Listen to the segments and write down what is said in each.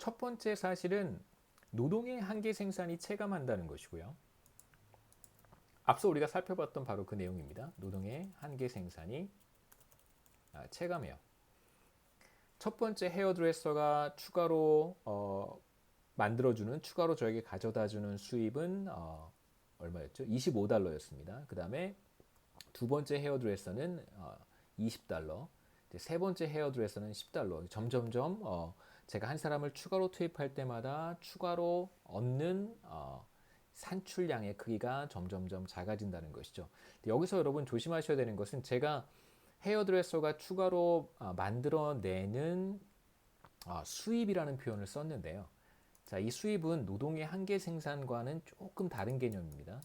첫 번째 사실은 노동의 한계 생산이 체감한다는 것이고요. 앞서 우리가 살펴봤던 바로 그 내용입니다. 노동의 한계 생산이 체감해요. 첫 번째 헤어드레서가 추가로 만들어주는 추가로 저에게 가져다주는 수입은 얼마였죠? 25달러였습니다. 그 다음에 두 번째 헤어드레서는 20달러, 세 번째 헤어드레서는 10달러. 점점점 제가 한 사람을 추가로 투입할 때마다 추가로 얻는 산출량의 크기가 점점점 작아진다는 것이죠. 여기서 여러분 조심하셔야 되는 것은 제가 헤어드레서가 추가로 만들어내는 수입이라는 표현을 썼는데요. 자, 이 수입은 노동의 한계 생산과는 조금 다른 개념입니다.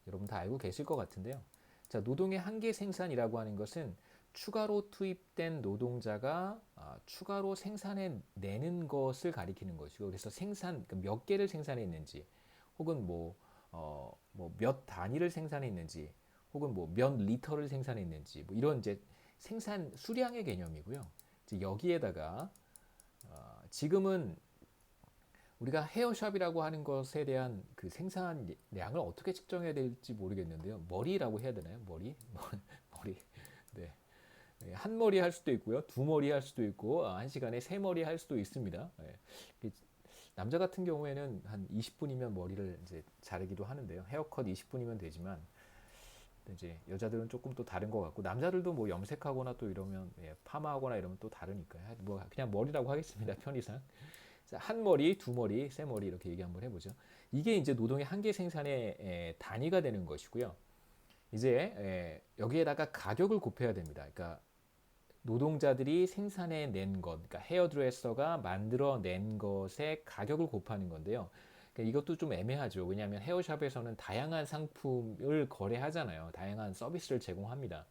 여러분 다 알고 계실 것 같은데요. 자, 노동의 한계 생산이라고 하는 것은 추가로 투입된 노동자가 추가로 생산해 내는 것을 가리키는 것이고, 그래서 몇 개를 생산했는지, 혹은 몇 단위를 생산했는지, 혹은 몇 리터를 생산했는지, 이런 이제 생산 수량의 개념이고요. 이제 여기에다가 지금은 우리가 헤어샵이라고 하는 것에 대한 그 생산량을 어떻게 측정해야 될지 모르겠는데요. 머리라고 해야 되나요? 머리? 머리. 네. 한 머리 할 수도 있고요. 두 머리 할 수도 있고, 한 시간에 세 머리 할 수도 있습니다. 네. 남자 같은 경우에는 한 20분이면 머리를 이제 자르기도 하는데요. 헤어컷 20분이면 되지만, 이제 여자들은 조금 또 다른 것 같고, 남자들도 뭐 염색하거나 또 이러면, 파마하거나 이러면 또 다르니까요. 뭐 그냥 머리라고 하겠습니다. 편의상. 한 머리, 두 머리, 세 머리 이렇게 얘기 한번 해보죠. 이게 이제 노동의 한계 생산의 단위가 되는 것이고요. 이제 여기에다가 가격을 곱해야 됩니다. 그러니까 노동자들이 생산해낸 것, 그러니까 헤어드레서가 만들어낸 것의 가격을 곱하는 건데요. 그러니까 이것도 좀 애매하죠. 왜냐하면 헤어샵에서는 다양한 상품을 거래하잖아요. 다양한 서비스를 제공합니다.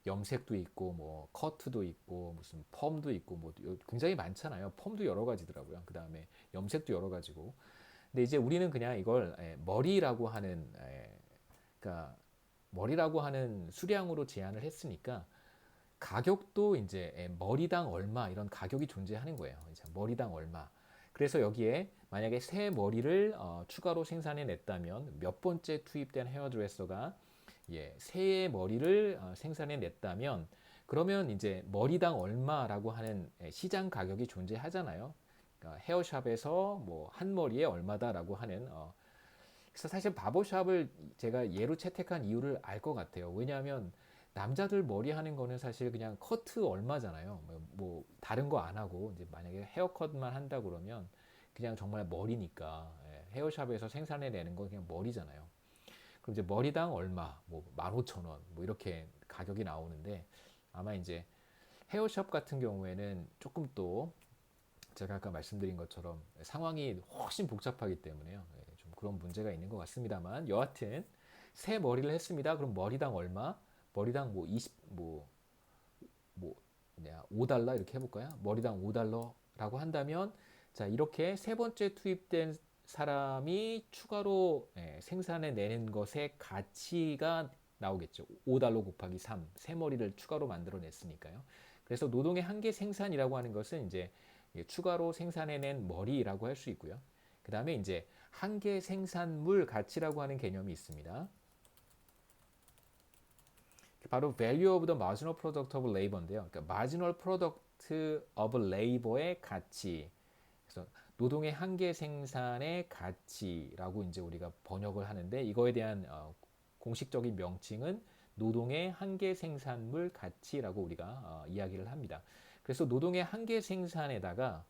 염색도 있고 커트도 있고 무슨 펌도 있고 굉장히 많잖아요. 펌도 여러 가지더라고요. 그 다음에 염색도 여러 가지고. 근데 이제 우리는 그냥 이걸 머리라고 하는 그러니까 머리라고 하는 수량으로 제한을 했으니까 가격도 이제 머리당 얼마 이런 가격이 존재하는 거예요. 이제 머리당 얼마. 그래서 여기에 만약에 새 머리를 추가로 생산해 냈다면 몇 번째 투입된 헤어드레서가 새의 머리를 생산해 냈다면 그러면 이제 머리당 얼마라고 하는 시장 가격이 존재하잖아요. 그러니까 헤어샵에서 뭐 한 머리에 얼마다라고 하는 그래서 사실 바버샵을 제가 예로 채택한 이유를 알 것 같아요. 왜냐하면 남자들 머리 하는 거는 사실 그냥 커트 얼마잖아요. 다른 거 안 하고 이제 만약에 헤어컷만 한다 그러면 그냥 정말 머리니까 헤어샵에서 생산해 내는 건 그냥 머리잖아요. 그럼 이제 머리당 얼마, 15,000원, 이렇게 가격이 나오는데 아마 이제 헤어샵 같은 경우에는 조금 또 제가 아까 말씀드린 것처럼 상황이 훨씬 복잡하기 때문에요. 좀 그런 문제가 있는 것 같습니다만 여하튼 새 머리를 했습니다. 그럼 머리당 얼마? 머리당 5달러 이렇게 해볼까요? 머리당 5달러라고 한다면 자 이렇게 세 번째 투입된 사람이 추가로 생산해 내는 것의 가치가 나오겠죠. 5달러 곱하기 3, 세 머리를 추가로 만들어냈으니까요. 그래서 노동의 한계 생산이라고 하는 것은 이제 추가로 생산해낸 머리라고 할 수 있고요. 그 다음에 이제 한계 생산물 가치라고 하는 개념이 있습니다. 바로 value of the marginal product of labor인데요. 그러니까 marginal product of labor의 가치. 그래서 노동의 한계 생산의 가치라고 이제 우리가 번역을 하는데 이거에 대한 공식적인 명칭은 노동의 한계 생산물 가치라고 우리가 이야기를 합니다. 그래서 노동의 한계 생산에다가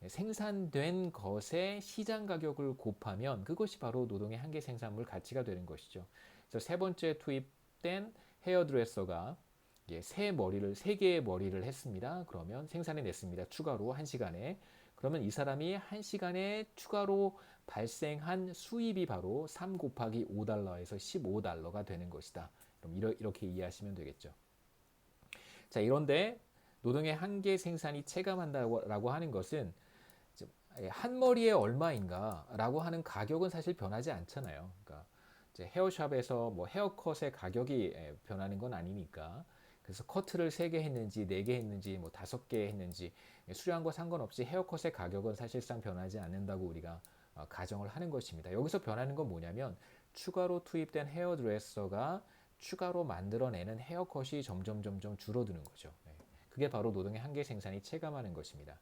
생산된 것의 시장 가격을 곱하면 그것이 바로 노동의 한계 생산물 가치가 되는 것이죠. 그래서 세 번째 투입된 헤어드레서가 세 개의 머리를 했습니다. 그러면 생산해 냈습니다. 추가로 한 시간에. 그러면 이 사람이 한 시간에 추가로 발생한 수입이 바로 3 곱하기 5달러에서 15달러가 되는 것이다. 그럼 이렇게 이해하시면 되겠죠. 자, 이런데 노동의 한계 생산이 체감한다고 하는 것은 한 머리에 얼마인가라고 하는 가격은 사실 변하지 않잖아요. 그러니까 이제 헤어샵에서 헤어컷의 가격이 변하는 건 아니니까 그래서 커트를 3개 했는지 4개 했는지 뭐 5개 했는지 수량과 상관없이 헤어컷의 가격은 사실상 변하지 않는다고 우리가 가정을 하는 것입니다. 여기서 변하는 건 뭐냐면 추가로 투입된 헤어드레서가 추가로 만들어내는 헤어컷이 점점 줄어드는 거죠. 그게 바로 노동의 한계 생산이 체감하는 것입니다.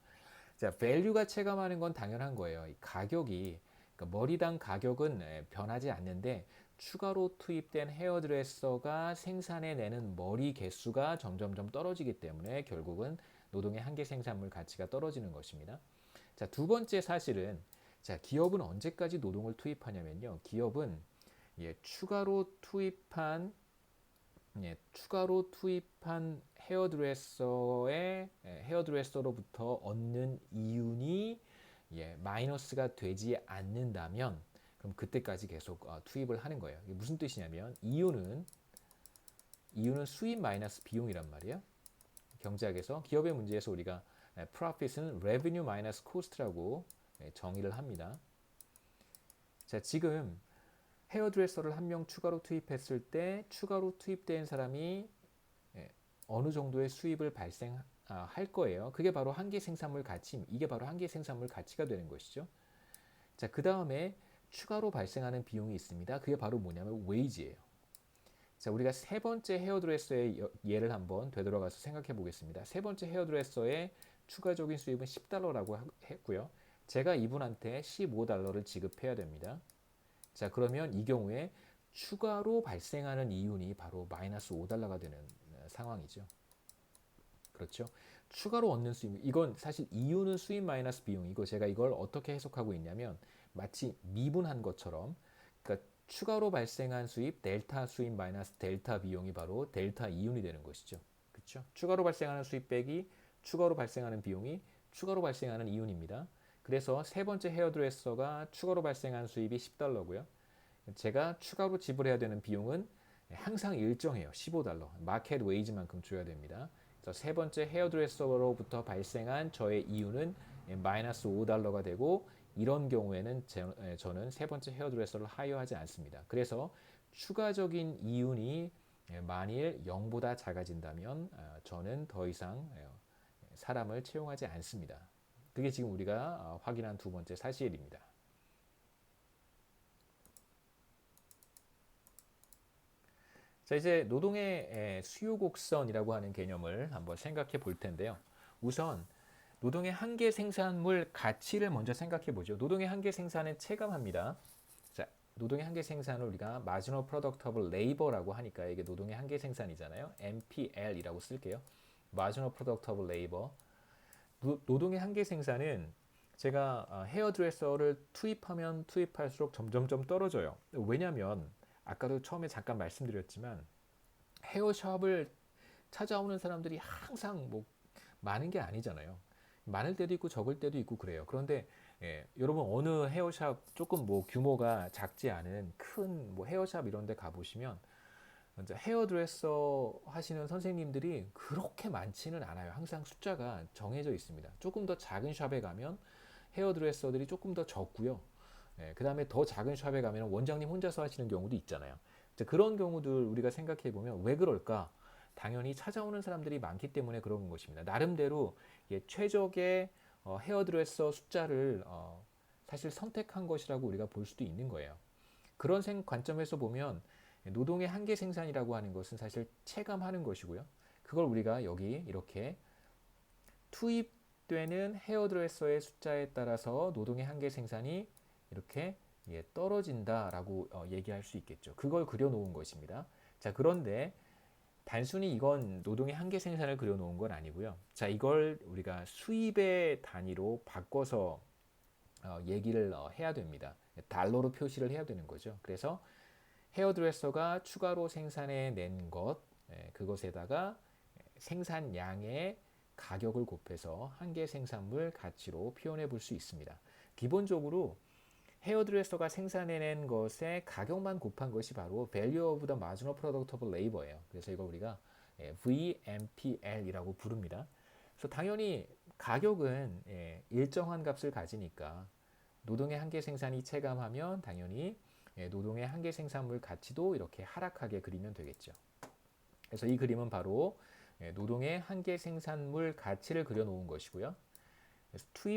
자, 밸류가 체감하는 건 당연한 거예요. 이 가격이 그러니까 머리당 가격은 변하지 않는데 추가로 투입된 헤어드레서가 생산해내는 머리 개수가 점점 떨어지기 때문에 결국은 노동의 한계 생산물 가치가 떨어지는 것입니다. 자, 두 번째 사실은 자, 기업은 언제까지 노동을 투입하냐면요. 기업은 추가로 투입한 헤어드레서로부터 얻는 이윤이 마이너스가 되지 않는다면 그럼 그때까지 계속 투입을 하는 거예요. 이게 무슨 뜻이냐면 이윤은 수입 마이너스 비용이란 말이에요. 경제학에서 기업의 문제에서 우리가 profit은 revenue minus cost라고 정의를 합니다. 자, 지금 헤어드레서를 한 명 추가로 투입했을 때 추가로 투입된 사람이 어느 정도의 수입을 발생할 거예요. 그게 바로 한계 생산물 가치, 이게 바로 한계 생산물 가치가 되는 것이죠. 자, 그 다음에 추가로 발생하는 비용이 있습니다. 그게 바로 뭐냐면 웨이지예요. 자, 우리가 세 번째 헤어드레서의 예를 한번 되돌아가서 생각해 보겠습니다. 세 번째 헤어드레서의 추가적인 수입은 $10라고 했고요. 제가 이분한테 $15를 지급해야 됩니다. 자, 그러면 이 경우에 추가로 발생하는 이윤이 바로 마이너스 $5가 되는 상황이죠. 그렇죠? 추가로 얻는 수입, 이건 사실 이윤은 수입 마이너스 비용이고 제가 이걸 어떻게 해석하고 있냐면 마치 미분한 것처럼 그러니까 추가로 발생한 수입, 델타 수입 마이너스 델타 비용이 바로 델타 이윤이 되는 것이죠. 그렇죠? 추가로 발생하는 수입 빼기 추가로 발생하는 비용이 추가로 발생하는 이윤입니다. 그래서 세 번째 헤어드레서가 추가로 발생한 수입이 $10고요. 제가 추가로 지불해야 되는 비용은 항상 일정해요. $15. 마켓 웨이지만큼 줘야 됩니다. 그래서 세 번째 헤어드레서로부터 발생한 저의 이윤은 마이너스 $5가 되고 이런 경우에는 저는 세 번째 헤어드레서를 하이어하지 않습니다. 그래서 추가적인 이윤이 만일 0보다 작아진다면 저는 더 이상 사람을 채용하지 않습니다. 그게 지금 우리가 확인한 두 번째 사실입니다. 자, 이제 노동의 수요 곡선이라고 하는 개념을 한번 생각해 볼 텐데요. 우선 노동의 한계 생산물 가치를 먼저 생각해 보죠. 노동의 한계 생산은 체감합니다. 자, 노동의 한계 생산을 우리가 Marginal Productable Labor라고 하니까 이게 노동의 한계 생산이잖아요. MPL이라고 쓸게요. Marginal Productable Labor. 노동의 한계 생산은 제가 헤어드레서를 투입하면 투입할수록 점점 떨어져요. 왜냐하면 아까도 처음에 잠깐 말씀드렸지만 헤어샵을 찾아오는 사람들이 항상 뭐 많은 게 아니잖아요. 많을 때도 있고 적을 때도 있고 그래요. 그런데 여러분 어느 헤어샵 조금 뭐 규모가 작지 않은 큰 뭐 헤어샵 이런 데 가보시면 헤어드레서 하시는 선생님들이 그렇게 많지는 않아요. 항상 숫자가 정해져 있습니다. 조금 더 작은 샵에 가면 헤어드레서들이 조금 더 적고요. 그 다음에 더 작은 샵에 가면 원장님 혼자서 하시는 경우도 있잖아요. 그런 경우들 우리가 생각해 보면 왜 그럴까? 당연히 찾아오는 사람들이 많기 때문에 그런 것입니다. 나름대로 최적의 헤어드레서 숫자를 사실 선택한 것이라고 우리가 볼 수도 있는 거예요. 그런 관점에서 보면 노동의 한계 생산이라고 하는 것은 사실 체감하는 것이고요. 그걸 우리가 여기 이렇게 투입되는 헤어드레서의 숫자에 따라서 노동의 한계 생산이 이렇게 떨어진다라고 얘기할 수 있겠죠. 그걸 그려놓은 것입니다. 자, 그런데 단순히 이건 노동의 한계 생산을 그려놓은 건 아니고요. 자, 이걸 우리가 수입의 단위로 바꿔서 얘기를 해야 됩니다. 달러로 표시를 해야 되는 거죠. 그래서 헤어드레서가 추가로 생산해낸 것, 그것에다가 생산량의 가격을 곱해서 한계 생산물 가치로 표현해 볼 수 있습니다. 기본적으로 헤어드레서가 생산해낸 것의 가격만 곱한 것이 바로 Value of the Marginal Productable Labor예요. 그래서 이걸 우리가 VMPL이라고 부릅니다. 그래서 당연히 가격은 일정한 값을 가지니까 노동의 한계 생산이 체감하면 당연히 노동의 한계 생산물 가치도 이렇게 하락하게 그리면 되겠죠. 그래서 이 그림은 바로 노동의 한계 생산물 가치를 그려놓은 것이고요. 그래서